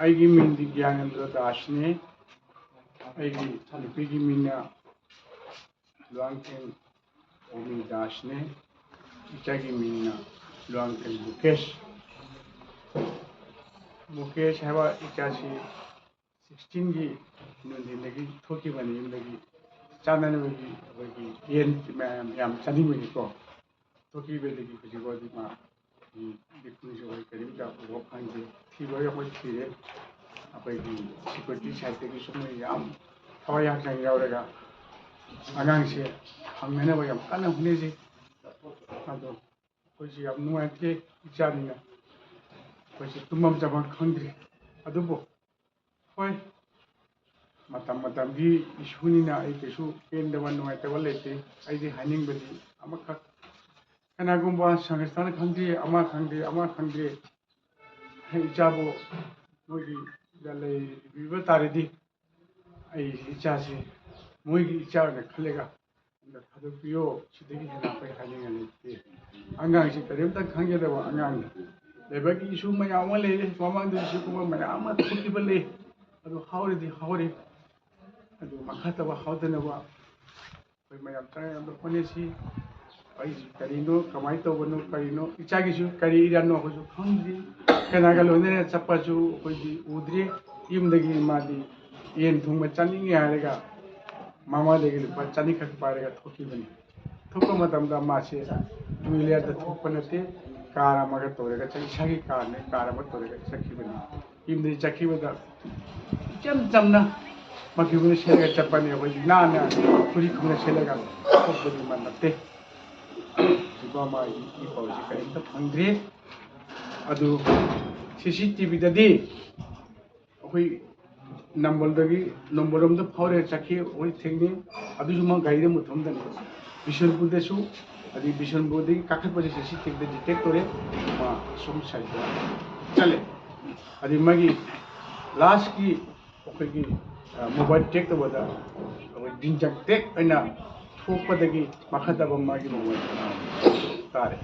ꯑꯩꯒꯤ ꯃꯤꯡꯗꯤ ꯒ꯭ꯌꯥꯅꯦꯟꯗ꯭ꯔ ꯗꯥꯁꯅꯤ ꯑꯩꯒꯤ ꯅꯨꯄꯤꯒꯤ ꯃꯤꯡꯅ ꯂꯨꯋꯥꯡꯊꯦꯝ ꯑꯣꯃꯤ ꯗꯥꯁꯅꯤ ꯏꯆꯥꯒꯤ ꯃꯤꯡꯅ ꯂꯨꯋꯥꯡꯊꯦꯝ ꯃꯨꯀꯦꯁ ꯍꯥꯏꯕ ꯏꯆꯥꯁꯤ 16ꯒꯤ ꯅꯨꯡꯊꯤꯟꯗꯒꯤ ꯊꯣꯛꯈꯤꯕꯅꯤ ꯌꯨꯝꯗꯒꯤ ꯆꯥꯅꯅꯕꯒꯤ ꯑꯩꯈꯣꯏꯒꯤ ꯌꯦꯟ ꯃꯌꯥꯝ ꯌꯥꯝ ꯆꯥꯅꯤꯡꯕꯒꯤꯀꯣ ꯊꯣꯛꯈꯤꯕꯗꯒꯤ ꯍꯧꯖꯤꯛꯐꯥꯎꯗꯤ ꯃꯥꯒꯤ ꯂꯤꯀꯨꯟꯁꯨ ꯑꯩꯈꯣꯏ ꯀꯔꯤꯝꯇ ꯎꯕ ꯐꯪꯗꯦ ꯊꯤꯕ ꯑꯩꯈꯣꯏ ꯊꯤꯔꯦ ꯑꯩꯈꯣꯏꯒꯤ ꯁꯦꯀ꯭ꯌꯨꯔꯤꯇꯤ ꯁꯥꯏꯠꯇꯒꯤꯁꯨ ꯃꯣꯏ ꯌꯥꯝ ꯊꯋꯥꯏ ꯍꯛꯆꯥꯡ ꯌꯥꯎꯔꯒ ꯑꯉꯥꯡꯁꯦ ꯐꯪꯅꯅꯕ ꯌꯥꯝ ꯀꯟꯅ ꯍꯣꯠꯅꯖꯩ ꯑꯗꯣ ꯑꯩꯈꯣꯏꯁꯤ ꯌꯥꯝ ꯅꯨꯡꯉꯥꯏꯇꯦ ꯏꯆꯥꯅꯤꯅ ꯑꯩꯈꯣꯏꯁꯤ ꯇꯨꯝꯐꯝ ꯆꯥꯐꯝ ꯈꯪꯗ꯭ꯔꯤ ꯑꯗꯨꯕꯨ ꯍꯣꯏ ꯃꯇꯝ ꯃꯇꯝꯒꯤ ꯏꯁꯨꯅꯤꯅ ꯑꯩ ꯀꯩꯁꯨ ꯄꯦꯟꯗꯕ ꯅꯨꯡꯉꯥꯏꯇꯕ ꯂꯩꯇꯦ ꯑꯩꯗꯤ ꯍꯥꯏꯅꯤꯡꯕꯗꯤ ꯑꯃꯈꯛ ꯀꯅꯥꯒꯨꯝꯕ ꯁꯪꯒꯁꯊꯥꯟ ꯈꯪꯗꯦ ꯑꯃ ꯈꯪꯗꯦ ꯏꯆꯥꯕꯨ ꯃꯣꯏꯒꯤꯗ ꯂꯩꯕꯤꯕ ꯇꯥꯔꯗꯤ ꯑꯩ ꯏꯆꯥꯁꯤ ꯃꯣꯏꯒꯤ ꯏꯆꯥ ꯑꯣꯏꯅ ꯈꯜꯂꯒ ꯊꯥꯗꯣꯛꯄꯤꯌꯣ ꯁꯤꯗꯒꯤ ꯍꯦꯟꯅ ꯑꯩꯈꯣꯏ ꯍꯥꯏꯅꯤꯡꯉꯥꯏ ꯂꯩꯇꯦ ꯑꯉꯥꯡꯁꯤ ꯀꯔꯤꯝꯇ ꯈꯪꯖꯗꯕ ꯑꯉꯥꯡꯅꯤ ꯂꯩꯕꯒꯤ ꯏꯁꯨ ꯃꯌꯥꯝ ꯑꯃ ꯂꯩꯔꯦ ꯃꯃꯥꯡꯗ ꯁꯤꯒꯨꯝꯕ ꯃꯌꯥꯝ ꯑꯃ ꯊꯣꯛꯈꯤꯕ ꯂꯩ ꯑꯗꯨ ꯍꯥꯎꯔꯗꯤ ꯍꯥꯎꯔꯤ ꯑꯗꯨ ꯃꯈꯥ ꯇꯥꯕ ꯍꯥꯎꯗꯅꯕ ꯑꯩꯈꯣꯏ ꯃꯌꯥꯝ ꯆꯪꯉꯒ ꯍꯣꯠꯅꯁꯤ ꯑꯩꯁꯤ ꯀꯔꯤꯅꯣ ꯀꯃꯥꯏꯅ ꯇꯧꯕꯅꯣ ꯀꯔꯤꯅೋ ꯏꯆꯥꯒꯤꯁꯨ ꯀꯔꯤ ꯏꯔꯥꯟꯅꯣ ꯑꯩꯈꯣꯏꯁꯨ ꯈꯪꯗ꯭ꯔꯤ ꯀꯅꯥꯒ ꯂꯣꯏꯅꯅ ꯆꯠꯄꯁꯨ ꯑꯩꯈꯣꯏꯗꯤ ꯎꯗ꯭ꯔꯤ ꯌꯨꯝꯗꯒꯤ ꯃꯥꯗꯤ ꯌꯦꯟ ꯊꯣꯡꯕ ꯆꯥꯅꯤꯡꯉꯦ ꯍꯥꯏꯔꯒ ꯃꯃꯥꯗꯒꯤ ꯂꯨꯄा 200 ꯈꯛ ꯄꯥꯏꯔꯒ ꯊꯣꯛꯈꯤꯕꯅꯤ ꯊꯣꯛꯄ ꯃꯇꯝꯗ ꯃꯥꯁꯦ ꯇꯨ ꯋꯤꯂꯔꯗ ꯊꯣꯛꯄ ꯅꯠꯇꯦ ꯀꯥꯔ ꯑꯃꯒ ꯇꯧꯔꯒ ꯏꯁꯥꯒꯤ ꯀꯥꯔꯅꯦ ꯀꯥꯔ ꯑꯃ ꯇꯧꯔꯒ ꯆꯠꯈꯤꯕꯅꯤ ꯌꯨꯝꯗꯒꯤ ꯆꯠꯈꯤꯕꯗ ꯏꯆꯝ ꯆꯝꯅ ꯃꯐꯤꯕꯨꯅ ꯁꯦꯠꯂꯒ ꯆꯠꯄꯅꯤ ꯑꯩꯈꯣꯏꯗꯤ ꯅꯥꯟꯅ ꯐꯨꯔꯤꯠ ꯈꯨꯡꯅ ꯁꯦꯠꯂꯒ ꯊꯣꯛꯄꯗꯤ ꯃꯥ ꯅꯠꯇꯦ ꯍꯧꯖꯤꯛꯐꯥꯎ ꯃꯥꯒꯤ ꯏ ꯄꯥꯎꯁꯤ ꯀꯔꯤꯝꯇ ꯐꯪꯗ꯭ꯔꯤ ꯑꯗꯨ CCTVꯗꯗꯤ ꯑꯩꯈꯣꯏ ꯅꯝꯕꯔꯔꯣꯝꯗ ꯐꯥꯎꯔꯒ ꯆꯠꯈꯤ ꯑꯩꯈꯣꯏ ꯊꯦꯡꯅꯩ ꯑꯗꯨꯁꯨ ꯃꯥ ꯒꯥꯔꯤꯗ ꯃꯊꯣꯝꯗꯅꯤ ꯕꯤꯁꯦꯝꯄꯨꯔꯗꯁꯨ ꯑꯗꯩ ꯕꯤꯁꯦꯝꯄꯨꯔꯗꯒꯤ ꯀꯥꯈꯠꯄꯁꯦ CCTVꯗ ꯗꯤꯇꯦꯛ ꯇꯧꯔꯦ ꯃꯥ ꯑꯁꯣꯝ ꯁꯥꯏꯗꯇ ꯆꯠꯂꯦ ꯑꯗꯩ ꯃꯥꯒꯤ ꯂꯥꯁꯀꯤ ꯑꯩꯈꯣꯏꯒꯤ ꯃꯣꯕꯥꯏꯜ ꯇ꯭ꯔꯦꯛ ꯇꯧꯕꯗ ꯑꯩꯈꯣꯏ ꯖꯤꯟꯖꯛ ꯇꯦꯛ ꯑꯣꯏꯅ ꯊꯣꯛꯄꯗꯒꯤ ꯃꯈꯥꯇꯥꯕ ꯃꯥꯒꯤ ꯃꯣꯕꯥꯏꯜ ꯇꯥꯔꯦ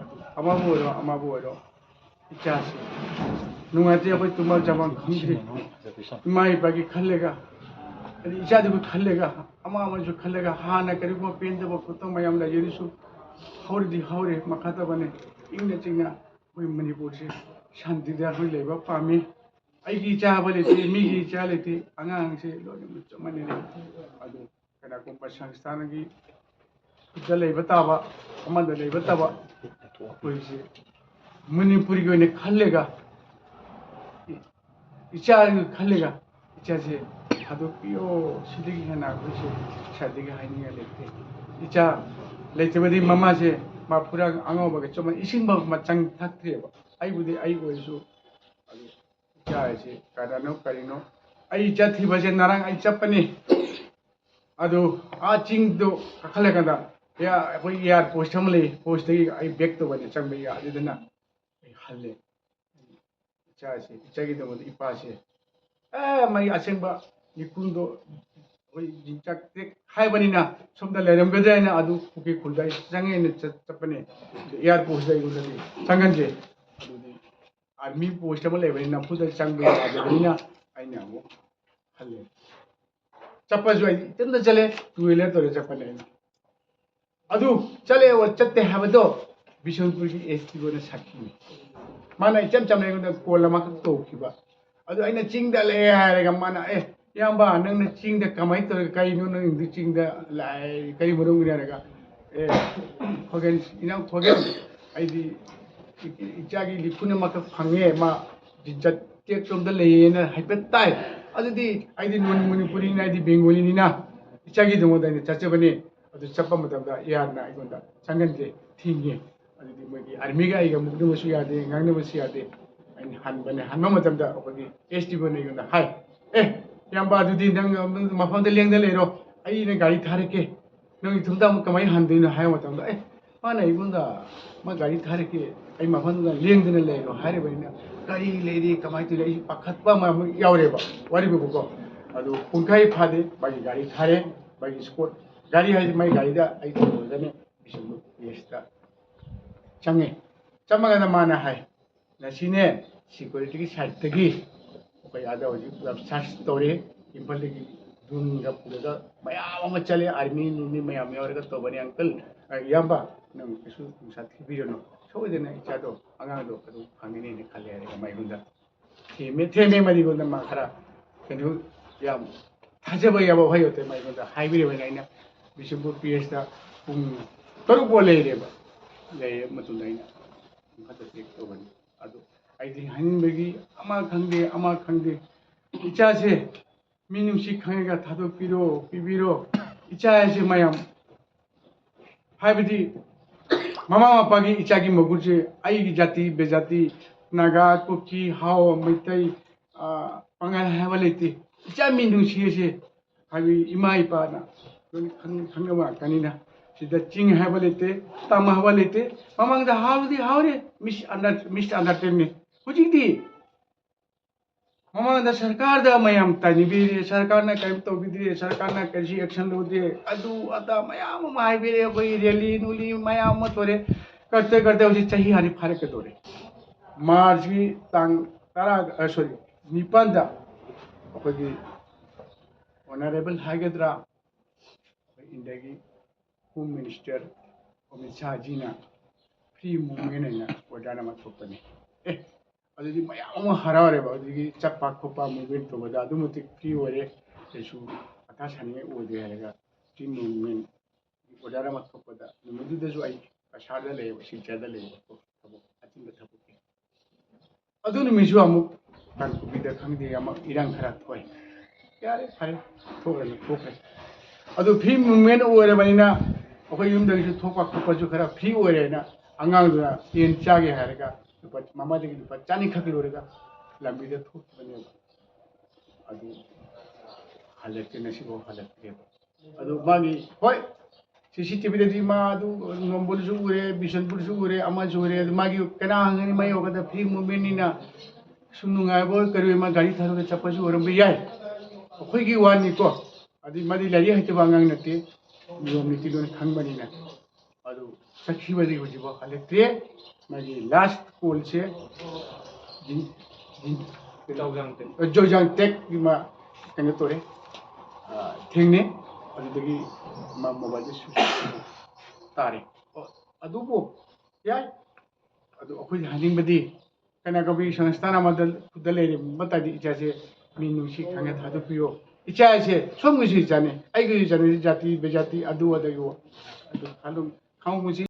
ꯑꯗꯨ ꯑꯃꯕꯨ ꯑꯣꯏꯔꯣ ꯏꯆꯥꯁꯤ ꯅꯨꯡꯉꯥꯏꯇꯦ ꯑꯩꯈꯣꯏ ꯇꯨꯝꯐꯝ ꯆꯥꯐꯝ ꯈꯪꯗ꯭ꯔꯤ ꯏꯃꯥ ꯏꯄꯥꯒꯤ ꯈꯜꯂꯒ ꯑꯗꯩ ꯏꯆꯥꯗꯨꯕꯨ ꯈꯜꯂꯒ ꯑꯃꯁꯨ ꯈꯜꯂꯒ ꯍꯥꯟꯅ ꯀꯔꯤꯒꯨꯝꯕ ꯄꯦꯟꯗꯕ ꯈꯣꯠꯇꯕ ꯃꯌꯥꯝ ꯂꯩꯔꯁꯨ ꯍꯧꯔꯗꯤ ꯍꯧꯔꯦ ꯃꯈꯥ ꯇꯥꯕꯅꯦ ꯏꯪꯅ ꯆꯤꯡꯅ ꯑꯩꯈꯣই ꯃꯅꯤꯄꯨꯔꯁꯤ ꯁꯥꯟꯇꯤꯗ ꯑꯩꯈꯣꯏ ꯂꯩꯕ ꯄꯥꯝꯃꯤ ꯑꯩꯒꯤ ꯏꯆꯥ ꯍꯥꯏꯕ ꯂꯩꯇꯦ ꯃꯤꯒꯤ ꯏꯆꯥ ꯂꯩꯇꯦ ꯑꯉꯥꯡꯁꯦ ꯂꯣꯏꯅꯃꯛ ꯆꯞ ꯃꯥꯟꯅꯩ ꯑꯗꯨ ꯀꯅꯥꯒꯨꯝꯕ ꯁꯪꯁꯊꯥꯟꯒꯤ ꯈꯨꯠꯇ ꯂꯩꯕ ꯇꯥꯕ ꯑꯃꯗ ꯂꯩꯕ ꯇꯥꯕ ꯑꯩꯈꯣꯏꯁꯦ ꯃꯅꯤꯄꯨꯔꯒꯤ ꯑꯣꯏꯅ ꯈꯜꯂꯒ 이자를 칼레가 이자세 다도피오 시드기 해나 그것이 사드기 하니가 레테 이자 레테버디 마마세 마푸랑 앙어버게 좀 이신바 마짱 탁트레바 아이부디 아이고에서 이자세 가다노 까리노 아이 이자 티바세 나랑 아이 짭빠니 아도 아징도 카칼레가다 야 거기 야 포스트 함레 포스트기 아이 백도 바데 짱베야 아디드나 할레 이자세 이자기도 뭐 이빠세 ꯃꯩ ꯑꯁꯦꯡꯕ ꯂꯤꯀꯨꯟꯗꯣ ꯑꯩꯈꯣꯏ ꯖꯤꯟꯆꯥꯛ ꯇꯦꯛ ꯍꯥꯏꯕꯅꯤꯅ ꯁꯣꯝꯗ ꯂꯩꯔꯝꯒꯗ꯭ꯔꯥꯅ ꯑꯗꯨ ꯄꯨꯈꯤ ꯈꯨꯜꯗ ꯆꯪꯉꯦꯅ ꯆꯠꯄꯅꯦ ꯏꯌꯥꯔꯄꯣꯔꯠꯇ ꯑꯩꯉꯣꯟꯗꯗꯤ ꯆꯪꯍꯟꯗ꯭ꯔꯦ ꯑꯗꯨꯗꯤ ꯑꯥꯔꯃꯤ ꯄꯣꯁꯠ ꯑꯃ ꯂꯩꯕꯅꯤꯅ ꯅꯝꯐꯨꯗ ꯆꯪꯕ ꯌꯥꯗꯕꯅꯤꯅ ꯑꯩꯅ ꯑꯃꯨꯛ ꯍꯜꯂꯦ ꯆꯠꯄꯁꯨ ꯑꯩ ꯏꯊꯟꯇ ꯆꯠꯂꯦ ꯇꯨ ꯋꯤꯂꯔ ꯇꯧꯔ ꯆꯠꯄꯅꯦ ꯑꯩꯅ ꯑꯗꯨ ꯆꯠꯂꯦ ꯆꯠꯇꯦ ꯍꯥꯏꯕꯗꯣ ꯕꯤꯁꯦꯝꯄꯨꯔꯒꯤ SDOꯅ ꯁꯥꯈꯤꯅꯤ ꯃꯥꯅ ꯏꯆꯝ ꯆꯝꯅ ꯑꯩꯉꯣꯟꯗ ꯀꯣꯜ ꯑꯃꯈꯛ ꯇꯧꯈꯤꯕ ꯑꯗꯨ ꯑꯩꯅ ꯆꯤꯡꯗ ꯂꯩ ꯍꯥꯏꯔꯒ ꯃꯥꯅ ꯏꯌꯥꯝꯕ ꯅꯪꯅ ꯆꯤꯡꯗ ꯀꯃꯥꯏꯅ ꯇꯧꯔꯒ ꯀꯔꯤꯅꯣ ꯅꯪꯗꯤ ꯆꯤꯡꯗ ꯀꯔꯤ ꯃꯔꯝꯒꯤꯅꯤ ꯍꯥꯏꯔꯒ ꯈꯣꯒꯦꯟ ꯏꯅꯥꯎ ꯈꯣꯒꯦꯟ ꯑꯩꯗꯤ ꯏꯆꯥꯒꯤ ꯂꯤꯀꯨꯟ ꯑꯃꯈꯛ ꯐꯪꯉꯦ ꯃꯥ ꯖꯤꯟꯆꯠ ꯇꯦꯛꯂꯣꯝꯗ ꯂꯩꯌꯦꯅ ꯍꯥꯏꯐꯦꯠ ꯇꯥꯏ ꯑꯗꯨꯗꯤ ꯑꯩꯗꯤ ꯅꯣꯟ ꯃꯅꯤꯄꯨꯔꯤꯅꯤꯅ ꯑꯩꯗꯤ ꯕꯦꯡꯒꯣꯂꯤꯅꯤꯅ ꯏꯆꯥꯒꯤꯗꯃꯛꯇ ꯑꯩꯅ ꯆꯠꯆꯕꯅꯤ ꯑꯗꯨ ꯆꯠꯄ ꯃꯇꯝꯗ ꯏꯌꯥꯔꯅ ꯑꯩꯉꯣꯟꯗ ꯆꯪꯍꯟꯗꯦ ꯊꯤꯡꯉꯦ ꯑꯗꯨꯗꯤ ꯃꯣꯏꯒꯤ ꯑꯥꯔꯃꯤꯒ ꯑꯩꯒ ꯃꯨꯛꯅꯕꯁꯨ ꯌꯥꯗꯦ ꯉꯥꯡꯅꯕꯁꯨ ꯌꯥꯗꯦ ꯑꯩꯅ ꯍꯟꯕꯅꯦ ꯍꯟꯕ ꯃꯇꯝꯗ ꯑꯩꯈꯣꯏꯒꯤ SDOꯅ ꯑꯩꯉꯣꯟꯗ ꯍꯥꯏ ꯏꯌꯥꯝꯕ ꯑꯗꯨꯗꯤ ꯅꯪ ꯃꯐꯝꯗ ꯂꯦꯡꯗ ꯂꯩꯔꯣ ꯑꯩꯅ ꯒꯥꯔꯤ ꯊꯥꯔꯛꯀꯦ ꯅꯪ ꯏꯊꯟꯇ ꯑꯃꯨꯛ ꯀꯃꯥꯏꯅ ꯍꯟꯗꯣꯏꯅꯣ ꯍꯥꯏꯕ ꯃꯇꯝꯗ ꯃꯥꯅ ꯑꯩꯉꯣꯟꯗ ꯃꯥ ꯒꯥꯔꯤ ꯊꯥꯔꯛꯀꯦ ꯑꯩ ꯃꯐꯝꯗꯨꯗ ꯂꯦꯡꯗꯅ ꯂꯩꯔꯣ ꯍꯥꯏꯔꯤꯕꯅꯤꯅ ꯀꯔꯤ ꯂꯩꯔꯤ ꯀꯃꯥꯏꯅ ꯇꯧꯔꯤ ꯑꯩ ꯄꯥꯈꯠꯄ ꯑꯃ ꯌꯥꯎꯔꯦꯕ ꯋꯥꯔꯤꯕꯨꯀꯣ ꯑꯗꯨ ꯄꯨꯡꯈꯥꯏ ꯐꯥꯗꯦ ꯃꯥꯒꯤ ꯒꯥꯔꯤ ꯊꯥꯔꯦ ꯃꯥꯒꯤ ꯁ꯭ꯄꯣꯠ ꯒꯥꯔꯤ ꯍꯥꯏꯗꯤ ꯃꯥꯒꯤ ꯒꯥꯔꯤꯗ ꯑꯩ ꯇꯧꯔꯒꯅꯦ ꯕꯤꯁꯦꯝꯄꯨꯔ ꯃꯅꯥꯛꯇ ꯆꯪꯉꯦ ꯆꯪꯉꯒ ꯃꯥꯅ ꯍꯥꯏ ꯉꯁꯤꯅꯦ ꯁꯤꯀꯨꯔꯤꯇꯤꯒꯤ ꯁꯥꯏꯠꯇꯒꯤ ꯑꯩꯈꯣꯏ ꯑꯥꯗ ꯍꯧꯖꯤꯛ ꯄꯨꯂꯞ ꯁꯥꯔꯆ ꯇꯧꯔꯦ ꯏꯝꯐꯥꯜꯗꯒꯤ ꯗ꯭ꯔꯣꯟꯒ ꯄꯨꯔꯒ ꯃꯌꯥꯝ ꯑꯃ ꯆꯠꯂꯦ ꯑꯥꯔꯃꯤ ꯅꯨꯃꯤ ꯃꯌꯥꯝ ꯌꯥꯎꯔꯒ ꯇꯧꯕꯅꯤ ꯑꯪꯀꯜ ꯏꯌꯥꯝꯕ ꯅꯪ ꯀꯩꯁꯨ ꯅꯨꯡꯁꯥ ꯊꯤꯕꯤꯔꯅꯨ ꯁꯣꯏꯗꯅ ꯏꯆꯥꯗꯣ ꯑꯉꯥꯡꯗꯣ ꯑꯗꯨꯝ ꯐꯪꯒꯅꯤꯅ ꯈꯜꯂꯦ ꯍꯥꯏꯔꯒ ꯃꯥꯏꯒꯨꯟꯗ ꯊꯦꯝꯃꯦ ꯃꯗꯤꯒꯨꯟꯗ ꯃꯥ ꯈꯔ ꯀꯩꯅꯣ ꯌꯥꯝ ꯊꯥꯖꯕ ꯌꯥꯕ ꯋꯥꯍꯩ ꯑꯣꯏꯇꯦ ꯃꯥꯏꯒꯨꯟꯗ ꯍꯥꯏꯕꯤꯔꯕꯅꯤ ꯑꯩꯅ ꯕꯤꯁꯦꯝꯄꯨꯔ ꯄꯤ.ꯑꯩꯆ.ꯗ ꯄꯨꯡ 6 ꯐꯥꯎ ꯂꯩꯔꯦꯕ ꯂꯩꯔꯕ ꯃꯇꯨꯡꯗ ꯑꯩꯅ ꯏꯝꯐꯥꯜꯗ ꯆꯦꯛ ꯇꯧꯕꯅꯤ ꯑꯗꯨ ꯑꯩꯗꯤ ꯍꯥꯏꯅꯤꯡꯕꯒꯤ ꯑꯃ ꯈꯪꯗꯦ 이자세 민음식 강해가 다독비로 비비로 이자세 마ям 하이브디 마마 아빠기 이자기 먹을지 아이기 자티 베자티 나가 쿠키 하오 미타이 방알 해발레티 이자 민둥시에세 하이비 이마 이빠나 강가마 가니나 시다 찡 해발레테 따마 해발레테 마망다 하우디 하우레 미스 안다르테니 후지디 ममांग सरकार दा मयाम तानिबिरे सरकार ना कई तो बिदरे सरकार ना कैसी एक्शन लोदे अदु अदा मयाम माइबिरे कोई रैली नुली मयाम तोरे करते उसी चाहिए हानि फारे के तोरे मार्च की तांग तारा सॉरी निपांदा अखोगी ऑनरेबल हाइगद्रा इंडिया की होम मिनिस्टर अमित शाह जी ना फ्री मूवमेंट है ना वडाना मत थोपने अदुदी मयाम हरारेबा अदुगी चप्पा खोपा मूवमेंट तोबदा अदुमुति फ्री ओरे केसु अथा साने ओदे हारेगा फ्री मूवमेंट ओदारा मत थोपदा नुमुदुदसु आई असादा लेबा सिजादा लेबा थबो अतिंग थबो के अदुनु मिसु अमु कानकुबिदा खंगदे अमा इरांग खरा थोय यारे फारे थोखरे अदु फ्री मूवमेंट ओरेबानिना अखोय युमदगिसु थोपा खोपासु खरा फ्री ओरेना अंगांगदुना तेन चागे हारेगा मामा देखिए दुपा चानी खपी होरेगा लंबी दे थोक बने अदु हालत के नसीब हालत के अदु मागी होय सीसीटीवी दे मा अदु नंबर सु उरे बिशनपुर सु उरे अमा सु उरे मागी कना हंगनी मै होगा फ्री मूवमेंट निना सुनुंगाय बो करी मा गाड़ी थारो के चप्पसु ओरम बे याय अखोय की वानी को अदि मादी लारी हते बांगांग नते नियम नीति लोन खंगबनिना अदु सखी बदी होजिबो हालत के मागी लास्ट कॉल से जोजांग टेक मा कने तोरे थेंगने अदुदगी मा मोबाइल सु तारे अदुबो याय अदु अखोय हानिंग बदी कना कबी संस्थान मदल खुदलेरे बतादि इचासे मिनुसी खांगे थादु पियो इचासे सोमगुसी जाने आइगुसी जाने जाति बेजाति अदु अदगो अदु खालुम खाउ मुसी